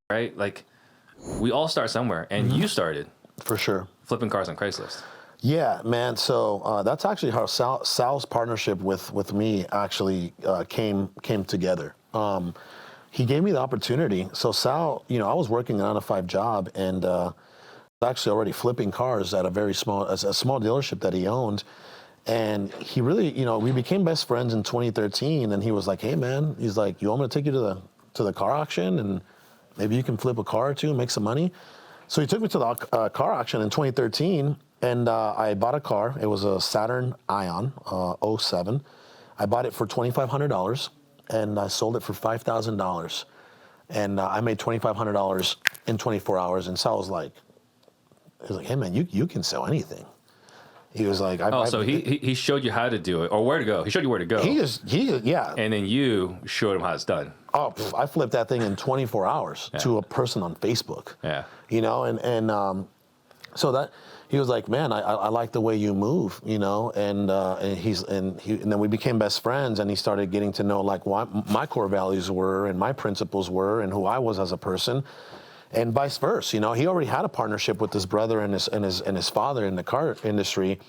right? Like, we all start somewhere, and you started For sure. flipping cars on Craigslist. Yeah, man. So that's actually how Sal's partnership with me actually came together. He gave me the opportunity. So Sal, I was working a 9-to-5 job and actually already flipping cars at a small dealership that he owned. And he really, we became best friends in 2013. And he was like, "Hey, man," he's like, "You want me to take you to the car auction and maybe you can flip a car or two and make some money?" So he took me to the car auction in 2013, and I bought a car. It was a Saturn Ion, '07. I bought it for $2,500, and I sold it for $5,000. And I made $2,500 in 24 hours. And Sal was like, "Hey, man, you can sell anything." He was like, So he showed you how to do it, or where to go. He showed you where to go. Yeah. And then you showed him how it's done. Oh, I flipped that thing in 24 hours to a person on Facebook. Yeah. So that he was like, "Man, I like the way you move," and then we became best friends, and he started getting to know like what my core values were and my principles were and who I was as a person. And vice versa, he already had a partnership with his brother and his father in the car industry,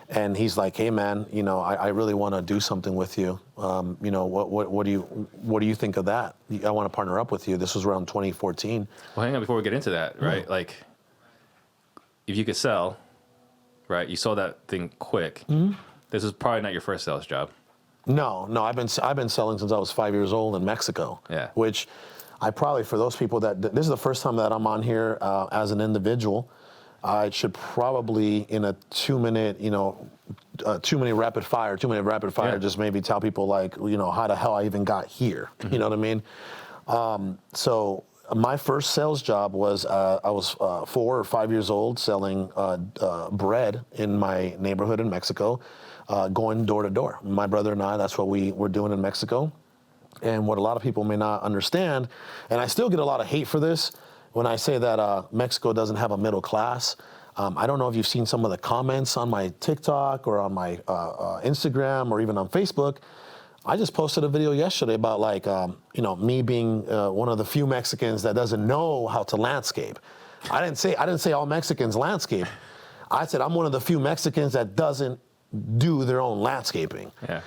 and he's like, "Hey, man, I really want to do something with you. What do you think of that? I want to partner up with you." This was around 2014. Well, hang on before we get into that, right? Like, if you could sell, right? You sold that thing quick. Mm-hmm. This is probably not your first sales job. No, I've been selling since I was 5 years old in Mexico. Yeah, which. I probably, for those people this is the first time that I'm on here as an individual, I should probably in a 2-minute, 2-minute rapid fire, just maybe tell people like, how the hell I even got here. Mm-hmm. You know what I mean? So my first sales job was, I was 4 or 5 years old selling bread in my neighborhood in Mexico, going door to door. My brother and I, that's what we were doing in Mexico. And what a lot of people may not understand, and I still get a lot of hate for this when I say that Mexico doesn't have a middle class. I don't know if you've seen some of the comments on my TikTok or on my Instagram or even on Facebook. I just posted a video yesterday about like, me being one of the few Mexicans that doesn't know how to landscape. I didn't say all Mexicans landscape. I said I'm one of the few Mexicans that doesn't do their own landscaping. Yeah.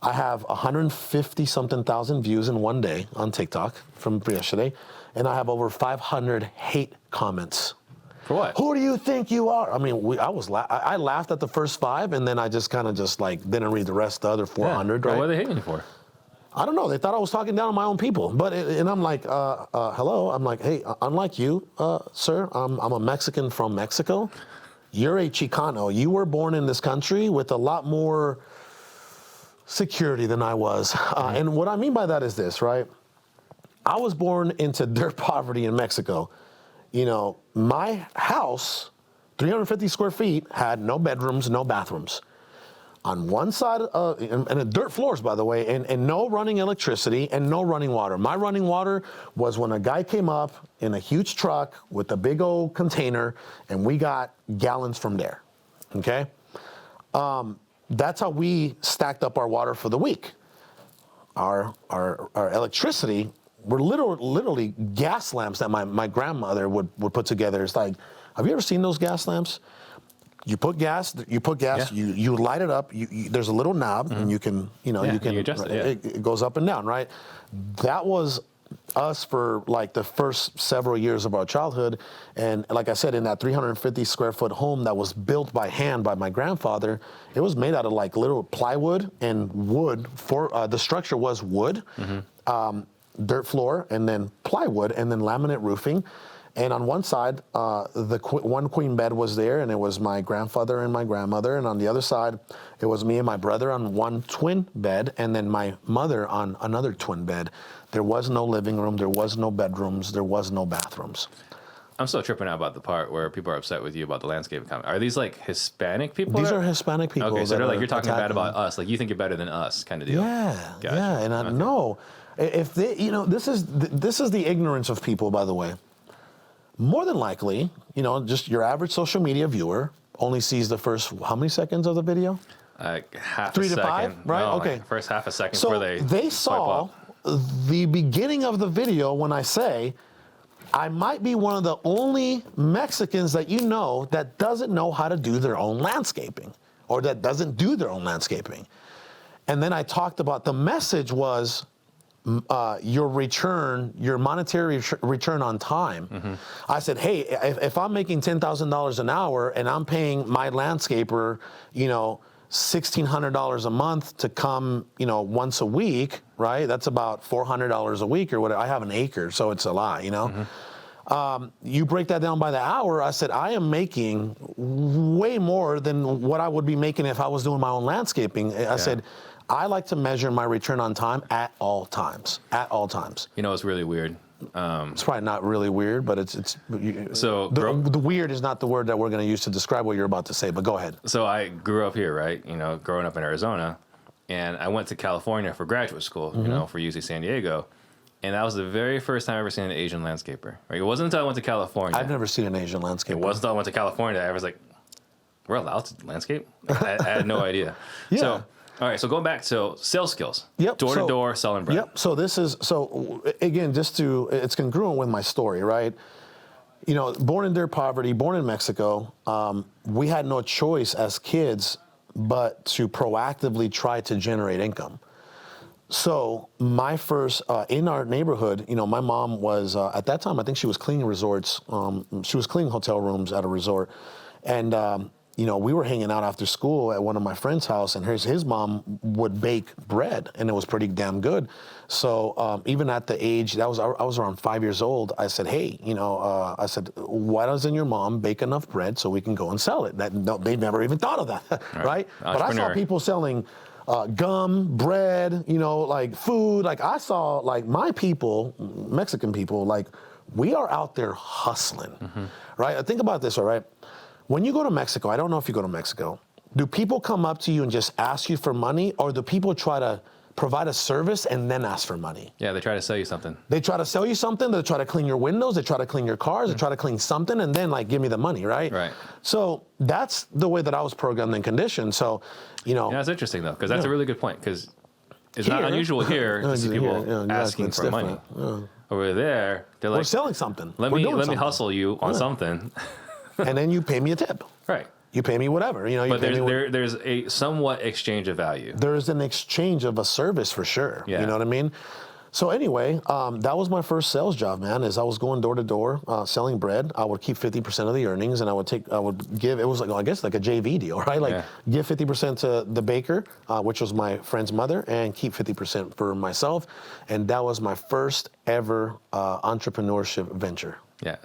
I have 150-something thousand views in one day on TikTok from yesterday, and I have over 500 hate comments. For what? Who do you think you are? I mean, I laughed at the first 5, and then I just kind of didn't read the rest, the other 400. Yeah. Right? What are they hating you for? I don't know. They thought I was talking down on my own people, and I'm like, hello. I'm like, hey, unlike you, sir, I'm a Mexican from Mexico. You're a Chicano. You were born in this country with a lot more security than I was. And what I mean by that is this, right? I was born into dirt poverty in Mexico. My house, 350 square feet, had no bedrooms, no bathrooms. On one side, and dirt floors, by the way, and no running electricity and no running water. My running water was when a guy came up in a huge truck with a big old container, and we got gallons from there, okay? That's how we stacked up our water for the week. Our electricity were literally gas lamps that my grandmother would put together. It's like, have you ever seen those gas lamps? You put gas, Yeah. you light it up, there's a little knob, and you can, you can adjust it, it goes up and down, right? That was us for like the first several years of our childhood. And like I said, in that 350 square foot home that was built by hand by my grandfather, it was made out of like little plywood and wood. The structure was wood, dirt floor, and then plywood, and then laminate roofing. And on one side, one queen bed was there, and it was my grandfather and my grandmother. And on the other side, it was me and my brother on one twin bed, and then my mother on another twin bed. There was no living room, there was no bedrooms, there was no bathrooms. I'm still tripping out about the part where people are upset with you about the landscape comment. Are these like Hispanic people? These are Hispanic people. Okay, so they're like, you're talking bad about us, like you think you're better than us, kind of deal. Yeah, Gotcha. yeah, and I know if they, this is the ignorance of people, by the way. More than likely, just your average social media viewer only sees the first how many seconds of the video? Half 3 a to second. 5, right? No, Okay. like first half a second So before they they swipe saw up. the beginning of the video when I say, I might be one of the only Mexicans that you know that doesn't know how to do their own landscaping, or that doesn't do their own landscaping. And then I talked about, the message was your return, your monetary return on time. I said, hey, if I'm making $10,000 an hour and I'm paying my landscaper, $1,600 a month to come, once a week, right? That's about $400 a week or whatever. I have an acre, so it's a lot, you break that down by the hour. I said, I am making way more than what I would be making if I was doing my own landscaping. I said, I like to measure my return on time at all times. At all times. It's really weird. It's probably not really weird, but the weird is not the word that we're going to use to describe what you're about to say. But go ahead. So I grew up here, right? Growing up in Arizona, and I went to California for graduate school. For UC San Diego. And that was the very first time I ever seen an Asian landscaper. Right? It wasn't until I went to California. I've never seen an Asian landscaper. It wasn't until I went to California that I was like, we're allowed to landscape? I had no idea. Yeah. So, all right, so going back to sales skills. Yep. Door-to-door, selling bread. Yep. So again, it's congruent with my story, right? Born in dirt poverty, born in Mexico, we had no choice as kids but to proactively try to generate income. So my first, in our neighborhood, my mom was, at that time, I think she was cleaning resorts. She was cleaning hotel rooms at a resort. And, we were hanging out after school at one of my friend's house, and his mom would bake bread, and it was pretty damn good. So even at the age, I was around 5 years old, I said, hey, I said, why doesn't your mom bake enough bread so we can go and sell it? They never even thought of that, right? But I saw people selling gum, bread, like food. Like I saw, like my people, Mexican people, like we are out there hustling, right? Think about this, all right? When you go to Mexico, I don't know if you go to Mexico, do people come up to you and just ask you for money, or do people try to provide a service and then ask for money? Yeah, they try to sell you something. They try to sell you something. They try to clean your windows. They try to clean your cars. They try to clean something and then give me the money, right? Right. So that's the way that I was programmed and conditioned. So, Yeah, that's interesting though, because that's a really good point. Because it's not unusual here to see people asking for money. Yeah. Over there, they're like, we're selling something. Let me hustle you on something. And then you pay me a tip. Right. You pay me whatever. But there's a somewhat exchange of value. There is an exchange of a service for sure. Yeah. You know what I mean? So anyway, that was my first sales job, man, is I was going door to door selling bread. I would keep 50% of the earnings, and I would give, it was like, I guess like a JV deal, right? Give 50% to the baker, which was my friend's mother, and keep 50% for myself. And that was my first ever entrepreneurship venture. Yeah.